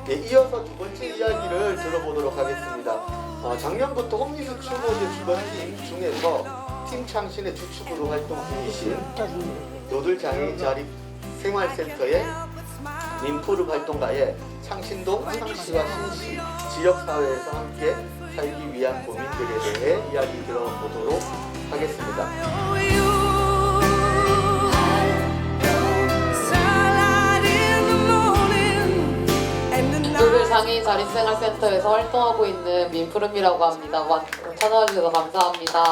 네, 이어서 두 번째 이야기를 들어보도록 하겠습니다. 작년부터 홈리스 추모제 주관팀 중에서 팀 창신의 주축으로 활동 중이신 노들장애인 자립 생활센터의 민프룹 활동가의 창신동 창씨와 신씨, 지역사회에서 함께 살기 위한 고민들에 대해 이야기 들어보도록 하겠습니다. 노들장애인 자립생활센터에서 활동하고 있는 민프름이라고 합니다. 찾아와 주셔서 감사합니다.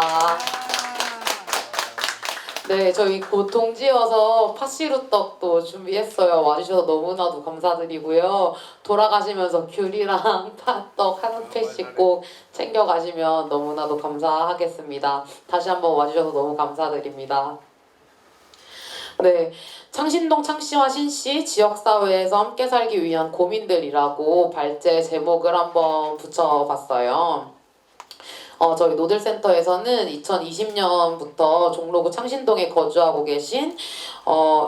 네, 저희 곧 동지여서 팥시루떡도 준비했어요. 와주셔서 너무나도 감사드리고요. 돌아가시면서 귤이랑 팥떡 한 팩씩 꼭 챙겨가시면 너무나도 감사하겠습니다. 다시 한번 와주셔서 너무 감사드립니다. 네, 창신동 창씨와 신씨 지역사회에서 함께 살기 위한 고민들이라고 발제 제목을 한번 붙여봤어요. 저희 노들센터에서는 2020년부터 종로구 창신동에 거주하고 계신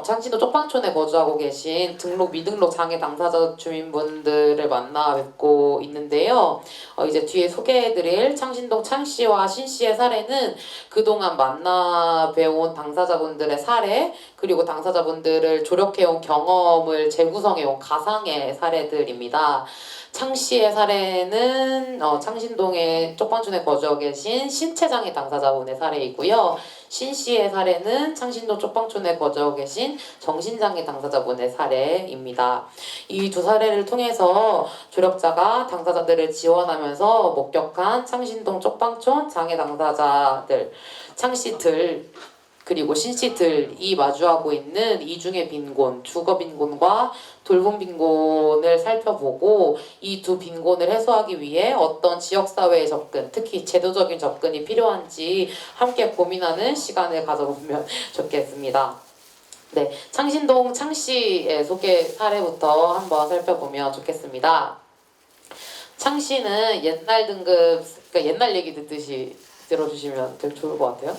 창신동 쪽방촌에 거주하고 계신 등록 미등록 장애 당사자 주민분들을 만나 뵙고 있는데요. 이제 뒤에 소개해드릴 창신동 창씨와 신씨의 사례는 그동안 만나 뵈온 당사자분들의 사례, 그리고 당사자분들을 조력해온 경험을 재구성해온 가상의 사례들입니다. 창씨의 사례는 창신동의 쪽방촌에 거주하고 계신 신체장애 당사자분의 사례이고요. 신씨의 사례는 창신동 쪽방촌에 거주하고 계신 정신장애 당사자분의 사례입니다. 이 두 사례를 통해서 조력자가 당사자들을 지원하면서 목격한 창신동 쪽방촌 장애 당사자들, 창씨들, 그리고 신씨들이 마주하고 있는 이중의 빈곤, 주거 빈곤과 돌봄 빈곤을 살펴보고 이 두 빈곤을 해소하기 위해 어떤 지역사회의 접근, 특히 제도적인 접근이 필요한지 함께 고민하는 시간을 가져보면 좋겠습니다. 네, 창신동 창씨의 소개 사례부터 한번 살펴보면 좋겠습니다. 창씨는 옛날 등급, 그러니까 옛날 얘기 듣듯이 들어주시면 되게 좋을 것 같아요.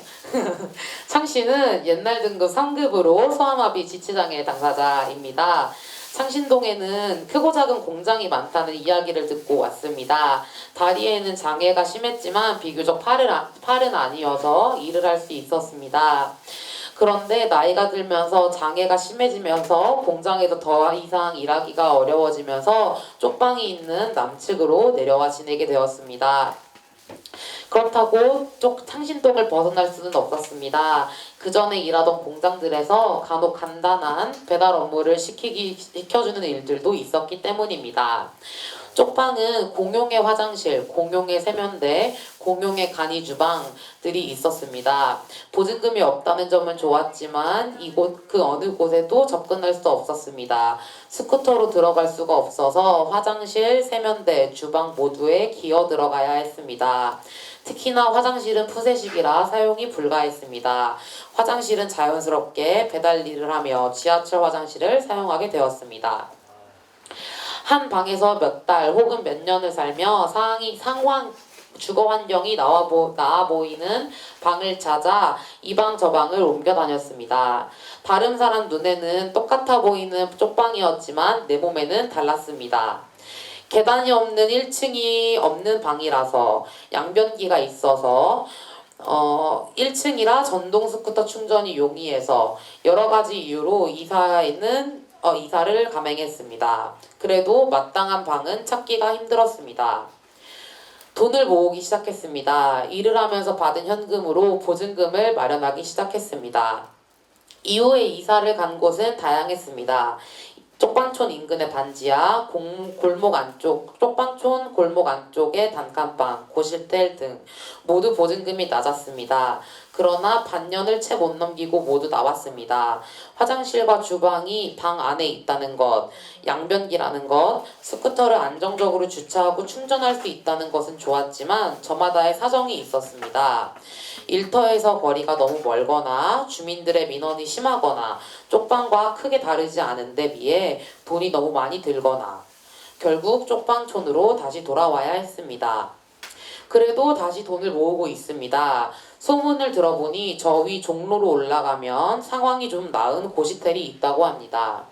창씨는 옛날 등급 3급으로 소아마비 지체장애 당사자입니다. 창신동에는 크고 작은 공장이 많다는 이야기를 듣고 왔습니다. 다리에는 장애가 심했지만 비교적 팔은 아니어서 일을 할 수 있었습니다. 그런데 나이가 들면서 장애가 심해지면서 공장에서 더 이상 일하기가 어려워지면서 쪽방이 있는 남측으로 내려와 지내게 되었습니다. 그렇다고 창신동을 벗어날 수는 없었습니다. 그 전에 일하던 공장들에서 간혹 간단한 배달 업무를 시켜주는 일들도 있었기 때문입니다. 쪽방은 공용의 화장실, 공용의 세면대, 공용의 간이 주방들이 있었습니다. 보증금이 없다는 점은 좋았지만 이곳 그 어느 곳에도 접근할 수 없었습니다. 스쿠터로 들어갈 수가 없어서 화장실, 세면대, 주방 모두에 기어 들어가야 했습니다. 특히나 화장실은 푸세식이라 사용이 불가했습니다. 화장실은 자연스럽게 배달 일을 하며 지하철 화장실을 사용하게 되었습니다. 한 방에서 몇 달 혹은 몇 년을 살며 주거 환경이 나아 보이는 방을 찾아 이 방 저 방을 옮겨 다녔습니다. 다른 사람 눈에는 똑같아 보이는 쪽방이었지만 내 몸에는 달랐습니다. 계단이 없는 1층이 없는 방이라서 양변기가 있어서 1층이라 전동 스쿠터 충전이 용이해서 여러 가지 이유로 이사를 감행했습니다. 그래도 마땅한 방은 찾기가 힘들었습니다. 돈을 모으기 시작했습니다. 일을 하면서 받은 현금으로 보증금을 마련하기 시작했습니다. 이후에 이사를 간 곳은 다양했습니다. 쪽방촌 인근의 단지야, 골목 안쪽, 쪽방촌 골목 안쪽의 단칸방, 고실텔 등 모두 보증금이 낮았습니다. 그러나 반년을 채 못 넘기고 모두 나왔습니다. 화장실과 주방이 방 안에 있다는 것, 양변기라는 것, 스쿠터를 안정적으로 주차하고 충전할 수 있다는 것은 좋았지만 저마다의 사정이 있었습니다. 일터에서 거리가 너무 멀거나 주민들의 민원이 심하거나 쪽방과 크게 다르지 않은 데 비해 돈이 너무 많이 들거나 결국 쪽방촌으로 다시 돌아와야 했습니다. 그래도 다시 돈을 모으고 있습니다. 소문을 들어보니 저 위 종로로 올라가면 상황이 좀 나은 고시텔이 있다고 합니다.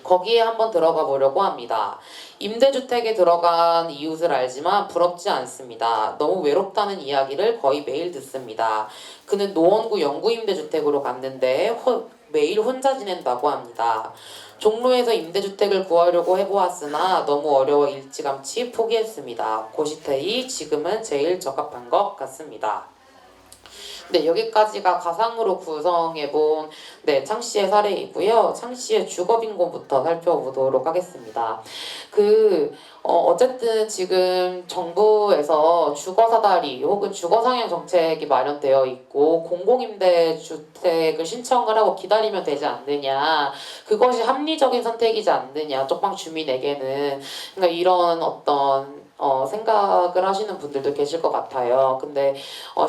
거기에 한번 들어가 보려고 합니다. 임대주택에 들어간 이웃을 알지만 부럽지 않습니다. 너무 외롭다는 이야기를 거의 매일 듣습니다. 그는 노원구 영구임대주택으로 갔는데 매일 혼자 지낸다고 합니다. 종로에서 임대주택을 구하려고 해보았으나 너무 어려워 일찌감치 포기했습니다. 고시테이 지금은 제일 적합한 것 같습니다. 네, 여기까지가 가상으로 구성해본 창씨의 사례이고요. 창씨의 주거빈곤부터 살펴보도록 하겠습니다. 어쨌든 지금 정부에서 주거사다리 혹은 주거상향 정책이 마련되어 있고 공공임대주택을 신청을 하고 기다리면 되지 않느냐, 그것이 합리적인 선택이지 않느냐, 쪽방 주민에게는. 그러니까 이런 어떤 생각을 하시는 분들도 계실 것 같아요. 근데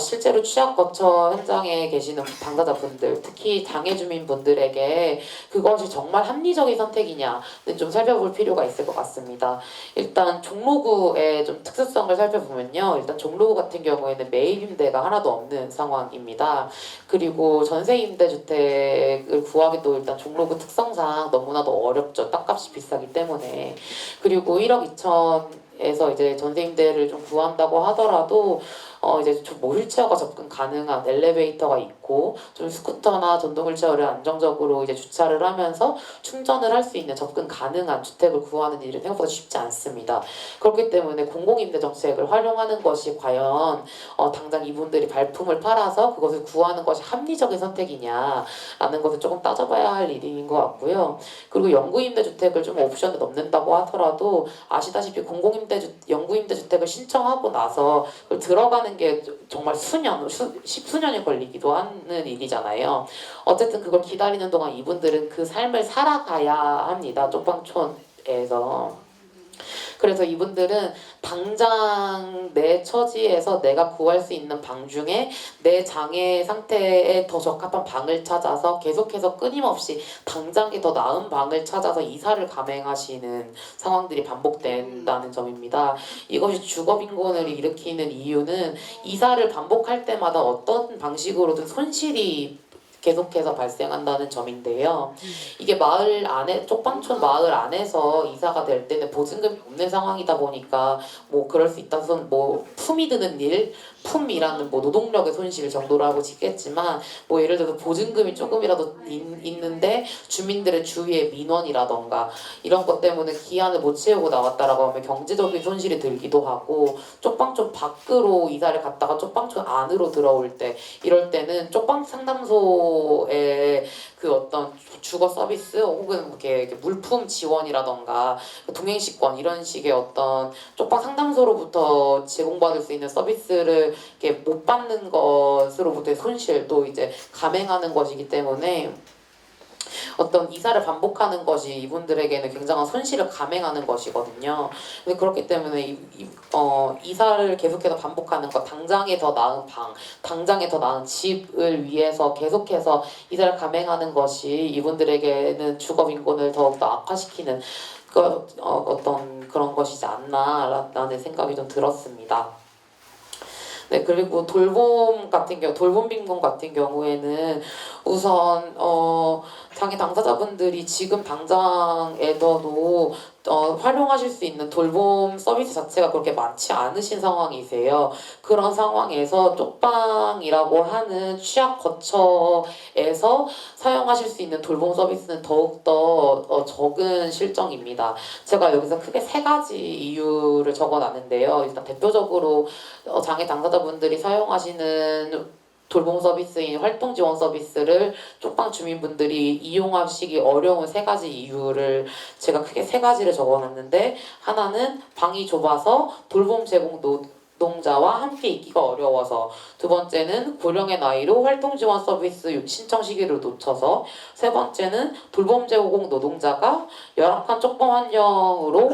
실제로 취약 거처 현장에 계시는 당사자분들, 특히 장애 주민분들에게 그것이 정말 합리적인 선택이냐는 좀 살펴볼 필요가 있을 것 같습니다. 일단 종로구의 좀 특수성을 살펴보면요. 일단 종로구 같은 경우에는 매입 임대가 하나도 없는 상황입니다. 그리고 전세 임대 주택을 구하기도 일단 종로구 특성상 너무나도 어렵죠. 땅값이 비싸기 때문에. 그리고 1억 2천에서 이제 전세 임대를 좀 구한다고 하더라도 이제 좀 휠체어가 접근 가능한 엘리베이터가 있고 좀 스쿠터나 전동 휠체어를 안정적으로 이제 주차를 하면서 충전을 할 수 있는 접근 가능한 주택을 구하는 일이 생각보다 쉽지 않습니다. 그렇기 때문에 공공임대 정책을 활용하는 것이 과연 당장 이분들이 발품을 팔아서 그것을 구하는 것이 합리적인 선택이냐라는 것을 조금 따져봐야 할 일인 것 같고요. 그리고 영구임대주택을 좀 옵션에 넣는다고 하더라도 아시다시피 영구임대주택을 신청하고 나서 그걸 들어가는 게 정말 십수년이 걸리기도 하는 일이잖아요. 어쨌든 그걸 기다리는 동안 이분들은 그 삶을 살아가야 합니다. 쪽방촌에서. 그래서 이분들은 당장 내 처지에서 내가 구할 수 있는 방 중에 내 장애 상태에 더 적합한 방을 찾아서 계속해서 끊임없이 당장에 더 나은 방을 찾아서 이사를 감행하시는 상황들이 반복된다는 점입니다. 이것이 주거빈곤을 일으키는 이유는 이사를 반복할 때마다 어떤 방식으로든 손실이 계속해서 발생한다는 점인데요. 이게 마을 안에 쪽방촌 마을 안에서 이사가 될 때는 보증금이 없는 상황이다 보니까 뭐 그럴 수 있다 손 뭐 품이 드는 일, 품이라는 뭐 노동력의 손실 정도로 하고 짓겠지만 뭐 예를 들어서 보증금이 조금이라도 있는데 주민들의 주위의 민원이라던가 이런 것 때문에 기한을 못 채우고 나왔다라고 하면 경제적인 손실이 들기도 하고 쪽방촌 밖으로 이사를 갔다가 쪽방촌 안으로 들어올 때 이럴 때는 쪽방 상담소의 그 어떤 주거 서비스 혹은 이렇게 물품 지원이라던가 동행시권 이런 식의 어떤 쪽방 상담소로부터 제공받을 수 있는 서비스를 이렇게 못 받는 것으로부터의 손실도 이제 감행하는 것이기 때문에 어떤 이사를 반복하는 것이 이분들에게는 굉장한 손실을 감행하는 것이거든요. 근데 그렇기 때문에 이사를 계속해서 반복하는 것, 당장에 더 나은 방, 당장에 더 나은 집을 위해서 계속해서 이사를 감행하는 것이 이분들에게는 주거빈곤을 더욱더 악화시키는 어떤 그런 것이지 않나라는 생각이 좀 들었습니다. 네, 그리고 돌봄 빈곤 같은 경우에는 우선 장애 당사자분들이 지금 당장에도 활용하실 수 있는 돌봄 서비스 자체가 그렇게 많지 않으신 상황이세요. 그런 상황에서 쪽방이라고 하는 취약 거처에서 사용하실 수 있는 돌봄 서비스는 더욱더 적은 실정입니다. 제가 여기서 크게 3가지 이유를 적어놨는데요. 일단 대표적으로 장애 당사자분들이 사용하시는 돌봄 서비스인 활동 지원 서비스를 쪽방 주민분들이 이용하시기 어려운 3가지 이유를 제가 크게 3가지를 적어놨는데, 하나는 방이 좁아서 돌봄 제공 노동자와 함께 있기가 어려워서, 두 번째는 고령의 나이로 활동 지원 서비스 신청 시기를 놓쳐서, 세 번째는 돌봄 제공 노동자가 열악한 쪽방 환경으로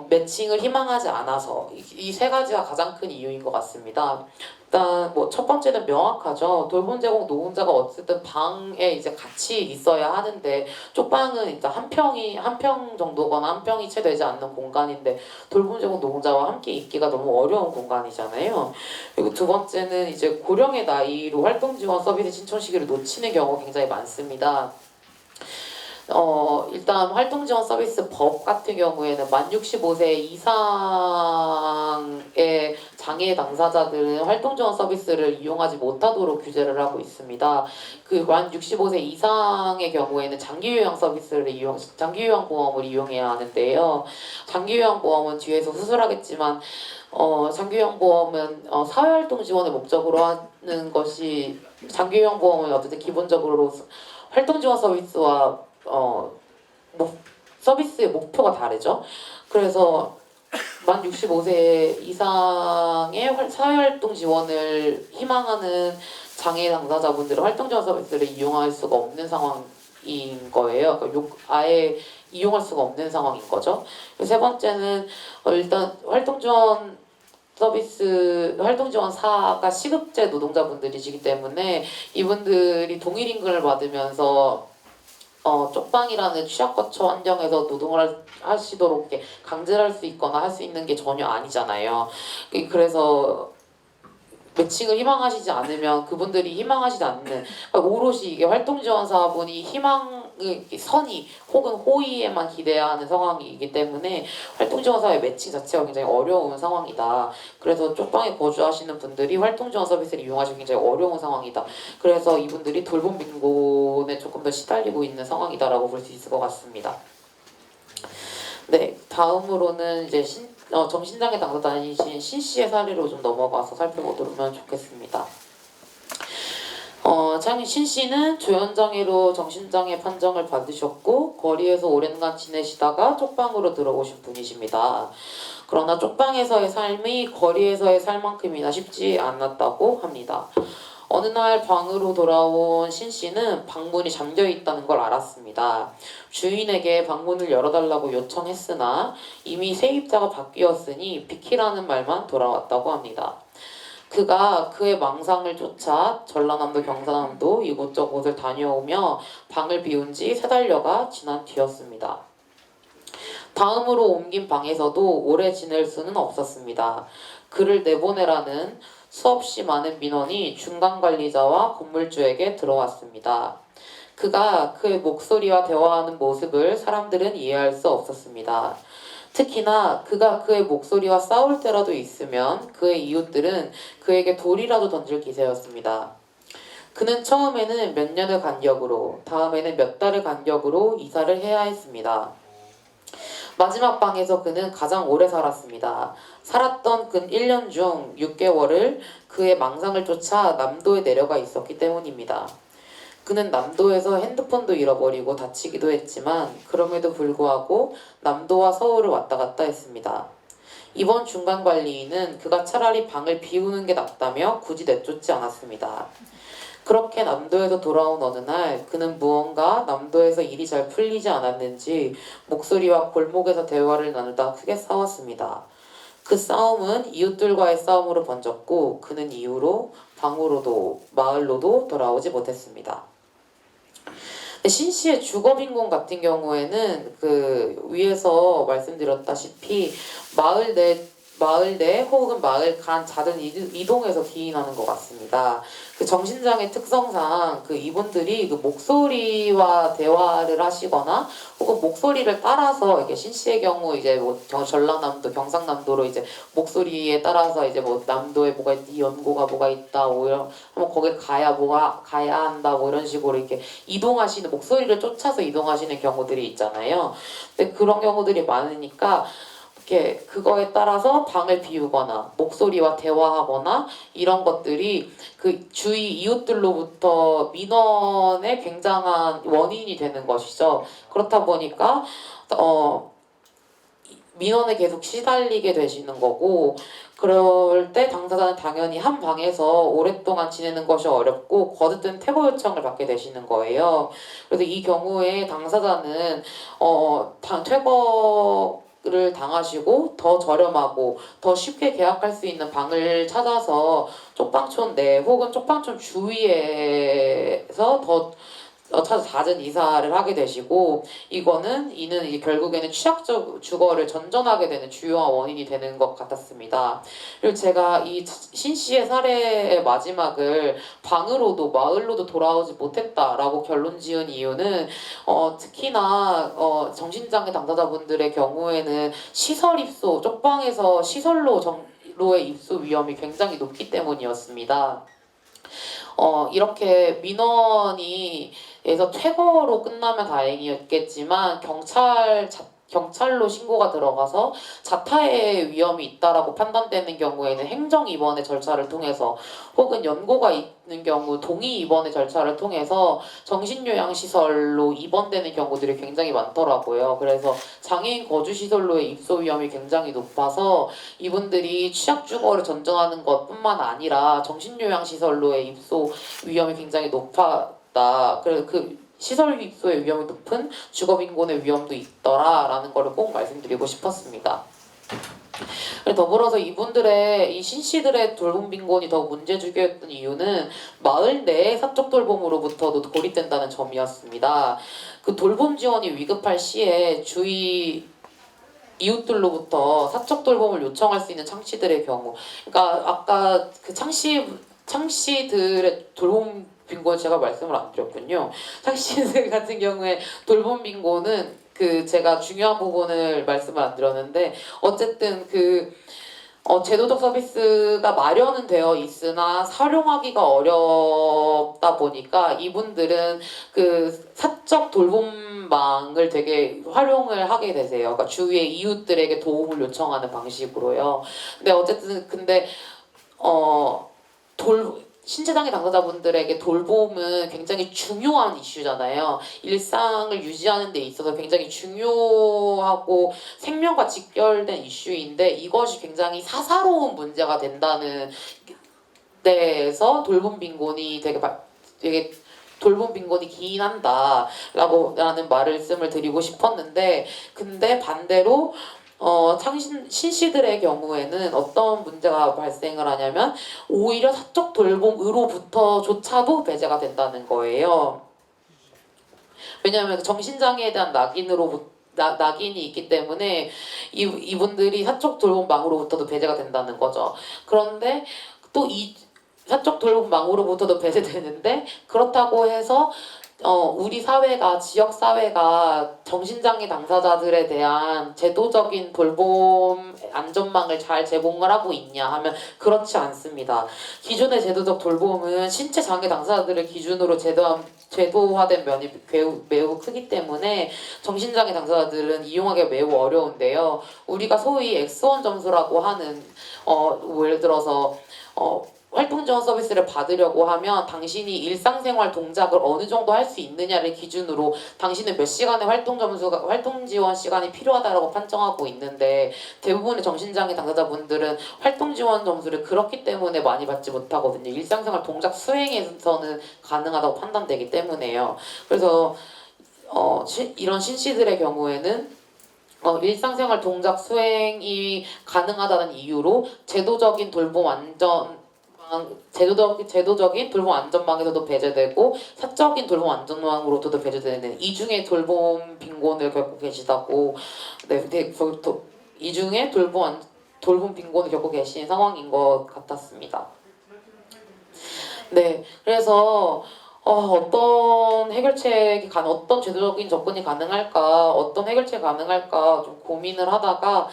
매칭을 희망하지 않아서, 이 3가지가 가장 큰 이유인 것 같습니다. 일단 뭐 첫 번째는 명확하죠. 돌봄 제공 노동자가 어쨌든 방에 이제 같이 있어야 하는데, 쪽방은 일단 한 평 정도거나 한 평이 채 되지 않는 공간인데 돌봄 제공 노동자와 함께 있기가 너무 어려운 공간이잖아요. 그리고 두 번째는 이제 고령의 나이로 활동 지원 서비스 신청 시기를 놓치는 경우가 굉장히 많습니다. 일단 활동지원 서비스 법 같은 경우에는 만 65세 이상의 장애 당사자들은 활동지원 서비스를 이용하지 못하도록 규제를 하고 있습니다. 그 만 65세 이상의 경우에는 장기요양 서비스를 장기요양 보험을 이용해야 하는데요. 장기요양 보험은 뒤에서 수술하겠지만 장기요양 보험은 사회활동 지원을 목적으로 하는 것이 장기요양 보험은 어쨌든 기본적으로 활동 지원 서비스와 서비스의 목표가 다르죠. 그래서 만 65세 이상의 사회활동 지원을 희망하는 장애 당사자분들은 활동 지원 서비스를 이용할 수가 없는 상황인 거예요. 그러니까 아예 이용할 수가 없는 상황인 거죠. 세 번째는 일단 활동 지원 서비스 활동지원사가 시급제 노동자분들이시기 때문에 이분들이 동일 임금을 받으면서 쪽방이라는 취약거처 환경에서 노동을 하시도록 이렇게 강제를 할 수 있거나 할 수 있는 게 전혀 아니잖아요. 그래서 매칭을 희망하시지 않으면 그분들이 희망하시지 않는 그러니까 오롯이 이게 활동지원사분이 선의 혹은 호의에만 기대야 하는 상황이기 때문에 활동지원사의 매칭 자체가 굉장히 어려운 상황이다. 그래서 쪽방에 거주하시는 분들이 활동지원 서비스를 이용하시기 굉장히 어려운 상황이다. 그래서 이분들이 돌봄 빈곤에 조금 더 시달리고 있는 상황이다라고 볼 수 있을 것 같습니다. 네, 다음으로는 이제 정신장애 당사자이신 신 씨의 사례로 좀 넘어가서 살펴보도록 하면 좋겠습니다. 신 씨는 조현장애로 정신장애 판정을 받으셨고 거리에서 오랜간 지내시다가 쪽방으로 들어오신 분이십니다. 그러나 쪽방에서의 삶이 거리에서의 삶만큼이나 쉽지 않았다고 합니다. 어느 날 방으로 돌아온 신 씨는 방문이 잠겨 있다는 걸 알았습니다. 주인에게 방문을 열어달라고 요청했으나 이미 세입자가 바뀌었으니 비키라는 말만 돌아왔다고 합니다. 그가 그의 망상을 쫓아 전라남도 경상남도 이곳저곳을 다녀오며 방을 비운 지 3달여가 지난 뒤였습니다. 다음으로 옮긴 방에서도 오래 지낼 수는 없었습니다. 그를 내보내라는 수없이 많은 민원이 중간관리자와 건물주에게 들어왔습니다. 그가 그의 목소리와 대화하는 모습을 사람들은 이해할 수 없었습니다. 특히나 그가 그의 목소리와 싸울 때라도 있으면 그의 이웃들은 그에게 돌이라도 던질 기세였습니다. 그는 처음에는 몇 년을 간격으로, 다음에는 몇 달을 간격으로 이사를 해야 했습니다. 마지막 방에서 그는 가장 오래 살았습니다. 살았던 근 1년 중 6개월을 그의 망상을 쫓아 남도에 내려가 있었기 때문입니다. 그는 남도에서 핸드폰도 잃어버리고 다치기도 했지만 그럼에도 불구하고 남도와 서울을 왔다 갔다 했습니다. 이번 중간관리인은 그가 차라리 방을 비우는 게 낫다며 굳이 내쫓지 않았습니다. 그렇게 남도에서 돌아온 어느 날 그는 무언가 남도에서 일이 잘 풀리지 않았는지 목소리와 골목에서 대화를 나누다 크게 싸웠습니다. 그 싸움은 이웃들과의 싸움으로 번졌고 그는 이후로 방으로도 마을로도 돌아오지 못했습니다. 신 씨의 주거 빈곤 같은 경우에는 그 위에서 말씀드렸다시피 마을 내 혹은 마을 간 잦은 이동에서 기인하는 것 같습니다. 그 정신장애 특성상 그 이분들이 그 목소리와 대화를 하시거나 혹은 목소리를 따라서 이렇게 신 씨의 경우 이제 뭐 전라남도, 경상남도로 이제 목소리에 따라서 이제 뭐 남도에 뭐가 있, 연고가 뭐가 있다, 뭐 이런 한번 거기 가야 한다, 뭐 이런 식으로 이렇게 이동하시는 목소리를 쫓아서 이동하시는 경우들이 있잖아요. 근데 그런 경우들이 많으니까. 그거에 따라서 방을 비우거나 목소리와 대화하거나 이런 것들이 그 주위 이웃들로부터 민원의 굉장한 원인이 되는 것이죠. 그렇다 보니까 민원에 계속 시달리게 되시는 거고 그럴 때 당사자는 당연히 한 방에서 오랫동안 지내는 것이 어렵고 거듭된 퇴거 요청을 받게 되시는 거예요. 그래서 이 경우에 당사자는 퇴거를 당하시고 더 저렴하고 더 쉽게 계약할 수 있는 방을 찾아서 쪽방촌 내 혹은 쪽방촌 주위에서 더 잦은 이사를 하게 되시고 이는 이제 결국에는 취약적 주거를 전전하게 되는 주요한 원인이 되는 것 같았습니다. 그리고 제가 이 신 씨의 사례의 마지막을 방으로도 마을로도 돌아오지 못했다라고 결론 지은 이유는 특히나 정신장애 당사자분들의 경우에는 시설 입소 쪽방에서 시설로의 입소 위험이 굉장히 높기 때문이었습니다. 이렇게 민원에서 퇴거로 끝나면 다행이었겠지만 경찰로 신고가 들어가서 자타의 위험이 있다라고 판단되는 경우에는 행정 입원의 절차를 통해서 혹은 연고가 있는 경우 동의 입원의 절차를 통해서 정신요양시설로 입원되는 경우들이 굉장히 많더라고요. 그래서 장애인 거주시설로의 입소 위험이 굉장히 높아서 이분들이 취약주거를 전전하는 것뿐만 아니라 정신요양시설로의 입소 위험이 굉장히 높았다. 그래서 그 시설 입소의 위험이 높은 주거빈곤의 위험도 있더라라는 거를 꼭 말씀드리고 싶었습니다. 더불어서 이분들의 이 신씨들의 돌봄 빈곤이 더 문제주기였던 이유는 마을 내의 사적 돌봄으로부터도 고립된다는 점이었습니다. 그 돌봄 지원이 위급할 시에 주위 이웃들로부터 사적 돌봄을 요청할 수 있는 창씨들의 경우, 그러니까 아까 그 창씨들의 돌봄 빈곤 제가 말씀을 안 드렸군요. 창씨들 같은 경우에 돌봄 빈곤은 제가 중요한 부분을 말씀을 안 드렸는데 어쨌든 제도적 서비스가 마련은 되어 있으나 활용하기가 어렵다 보니까 이분들은 사적 돌봄망을 되게 활용을 하게 되세요. 그러니까 주위의 이웃들에게 도움을 요청하는 방식으로요. 근데 어쨌든 신체장애 당사자분들에게 돌봄은 굉장히 중요한 이슈잖아요. 일상을 유지하는 데 있어서 굉장히 중요하고 생명과 직결된 이슈인데 이것이 굉장히 사사로운 문제가 된다는 데에서 돌봄 빈곤이 되게 돌봄 빈곤이 기인한다라는 말씀을 드리고 싶었는데 근데 반대로 신씨들의 경우에는 어떤 문제가 발생을 하냐면 오히려 사적 돌봄으로부터조차도 배제가 된다는 거예요. 왜냐하면 정신장애에 대한 낙인이 있기 때문에 이분들이 사적 돌봄망으로부터도 배제가 된다는 거죠. 그런데 또 이 사적 돌봄망으로부터도 배제되는데 그렇다고 해서 우리 사회가 지역 사회가 정신장애 당사자들에 대한 제도적인 돌봄 안전망을 잘 제공을 하고 있냐 하면 그렇지 않습니다. 기존의 제도적 돌봄은 신체 장애 당사자들을 기준으로 제도화된 면이 매우 크기 때문에 정신장애 당사자들은 이용하기 매우 어려운데요. 우리가 소위 X1 점수라고 하는 예를 들어서 활동 지원 서비스를 받으려고 하면 당신이 일상생활 동작을 어느 정도 할 수 있느냐를 기준으로 당신은 몇 시간의 활동 지원 시간이 필요하다라고 판정하고 있는데 대부분의 정신장애 당사자분들은 활동 지원 점수를 그렇기 때문에 많이 받지 못하거든요. 일상생활 동작 수행에서는 가능하다고 판단되기 때문에요. 그래서 이런 신씨들의 경우에는 일상생활 동작 수행이 가능하다는 이유로 제도적인 돌봄 안전망에서도 배제되고 사적인 돌봄 안전망으로도 배제되는 이중의 돌봄 빈곤을 겪고 계시다고 이중의 돌봄 빈곤을 겪고 계신 상황인 것 같았습니다. 네, 그래서 어떤 어떤 제도적인 접근이 가능할까, 어떤 해결책이 가능할까 좀 고민을 하다가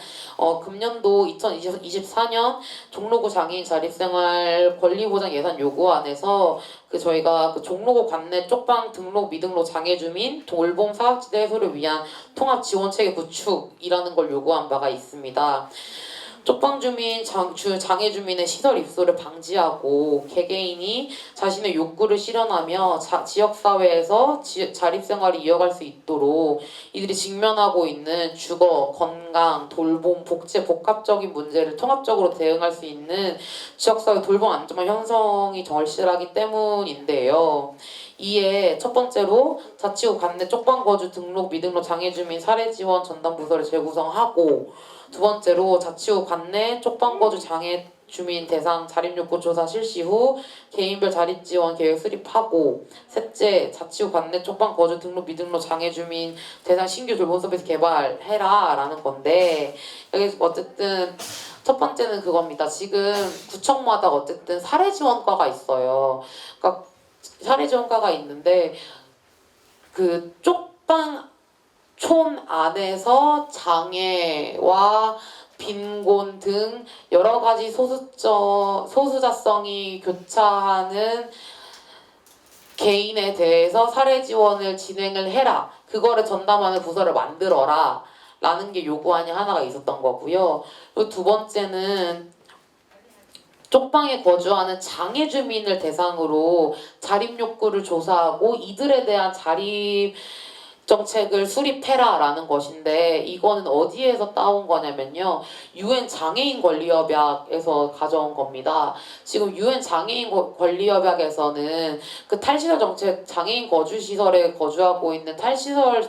금년도 2024년 종로구 장애인 자립생활 권리보장 예산 요구안에서 저희가 종로구 관내 쪽방 등록 미등록 장애주민 돌봄 사각지대 해소를 위한 통합 지원 체계 구축이라는 걸 요구한 바가 있습니다. 쪽방 주민, 장애 주민의 시설 입소를 방지하고 개개인이 자신의 욕구를 실현하며 지역 사회에서 자립생활을 이어갈 수 있도록 이들이 직면하고 있는 주거, 건강, 돌봄, 복지 복합적인 문제를 통합적으로 대응할 수 있는 지역사회 돌봄 안전망 형성이 절실하기 때문인데요. 이에 첫 번째로 자치구 관내 쪽방 거주 등록 미등록 장애 주민 사례 지원 전담 부서를 재구성하고 두 번째로 자치구 관내 쪽방 거주 장애 주민 대상 자립욕구 조사 실시 후 개인별 자립 지원 계획 수립하고, 셋째, 자치구 관내 쪽방 거주 등록 미등록 장애 주민 대상 신규 돌봄 서비스 개발해라 라는 건데, 여기 어쨌든 첫 번째는 그겁니다. 지금 구청마다 어쨌든 사례 지원과가 있어요. 그러니까 사례 지원과가 있는데 그 쪽방 촌 안에서 장애와 빈곤 등 여러 가지 소수자성이 교차하는 개인에 대해서 사례 지원을 진행을 해라. 그거를 전담하는 부서를 만들어라. 라는 게 요구안이 하나가 있었던 거고요. 그리고 두 번째는 쪽방에 거주하는 장애 주민을 대상으로 자립 욕구를 조사하고 이들에 대한 자립 정책을 수립해라 라는 것인데, 이거는 어디에서 따온 거냐면요, UN 장애인 권리협약에서 가져온 겁니다. 지금 UN 장애인 권리협약에서는 그 탈시설 정책, 장애인 거주시설에 거주하고 있는 탈시설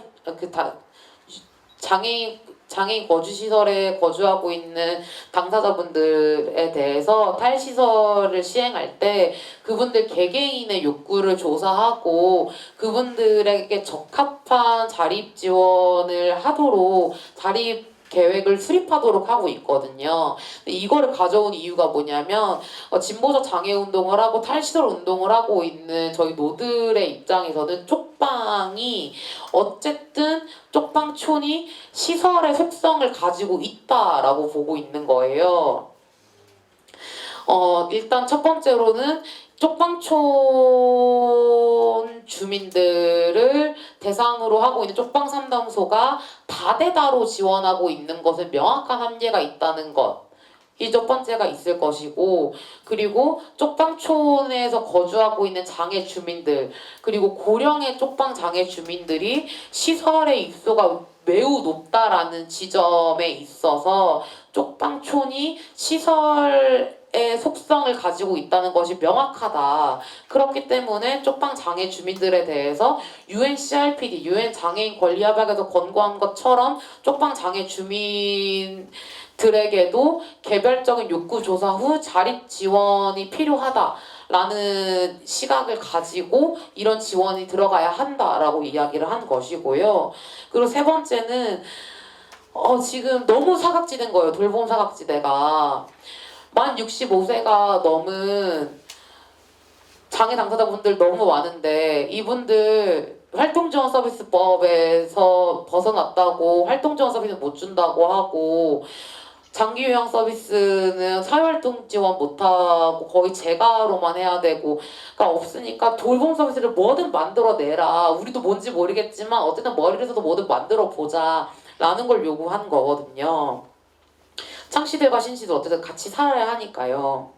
장애인 거주시설에 거주하고 있는 당사자분들에 대해서 탈시설을 시행할 때 그분들 개개인의 욕구를 조사하고 그분들에게 적합한 자립 지원을 하도록 자립 계획을 수립하도록 하고 있거든요. 근데 이거를 가져온 이유가 뭐냐면 진보적 장애 운동을 하고 탈시설 운동을 하고 있는 저희 노들의 입장에서는 쪽방이 어쨌든 쪽방촌이 시설의 속성을 가지고 있다라고 보고 있는 거예요. 일단 첫 번째로는 쪽방촌 주민들을 대상으로 하고 있는 쪽방 상담소가 다대다로 지원하고 있는 것은 명확한 한계가 있다는 것. 이 첫 번째가 있을 것이고, 그리고 쪽방촌에서 거주하고 있는 장애 주민들, 그리고 고령의 쪽방 장애 주민들이 시설의 입소가 매우 높다라는 지점에 있어서 쪽방촌이 시설의 속성을 가지고 있다는 것이 명확하다. 그렇기 때문에 쪽방 장애 주민들에 대해서 UNCRPD, UN 장애인 권리협약에서 권고한 것처럼 쪽방 장애 주민들에게도 개별적인 욕구 조사 후 자립 지원이 필요하다라는 시각을 가지고 이런 지원이 들어가야 한다라고 이야기를 한 것이고요. 그리고 세 번째는 지금 너무 사각지대인 거예요. 돌봄 사각지대가. 만 65세가 넘은 장애 당사자분들 너무 많은데 이분들 활동지원 서비스법에서 벗어났다고 활동지원 서비스 못 준다고 하고, 장기 요양 서비스는 사회활동 지원 못하고 거의 재가로만 해야 되고, 그러니까 없으니까 돌봄 서비스를 뭐든 만들어내라. 우리도 뭔지 모르겠지만 어쨌든 머리에서도 뭐든 만들어 보자 라는 걸 요구한 거거든요. 창씨들과 신씨들 어쨌든 같이 살아야 하니까요.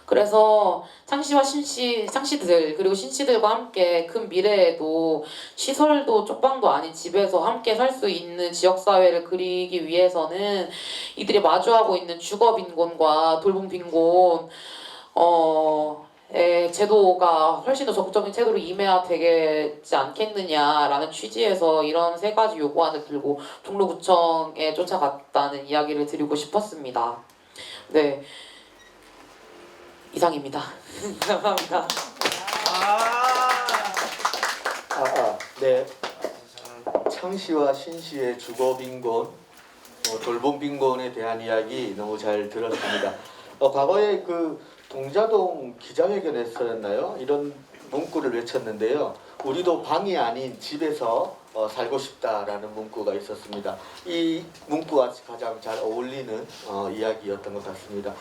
그래서 창씨들 그리고 신씨들과 함께 큰 미래에도 시설도 쪽방도 아닌 집에서 함께 살 수 있는 지역사회를 그리기 위해서는 이들이 마주하고 있는 주거빈곤과 돌봄빈곤 제도가 훨씬 더 적극적인 제도로 임해야 되겠지 않겠느냐라는 취지에서 이런 세 가지 요구안을 들고 종로구청에 쫓아갔다는 이야기를 드리고 싶었습니다. 네, 이상입니다. 감사합니다. 네. 창씨와 신씨의 주거빈곤, 돌봄빈곤에 대한 이야기 너무 잘 들었습니다. 과거에 그 동자동 기자회견에서였나요? 이런 문구를 외쳤는데요. 우리도 방이 아닌 집에서 살고 싶다라는 문구가 있었습니다. 이 문구와 가장 잘 어울리는 이야기였던 것 같습니다.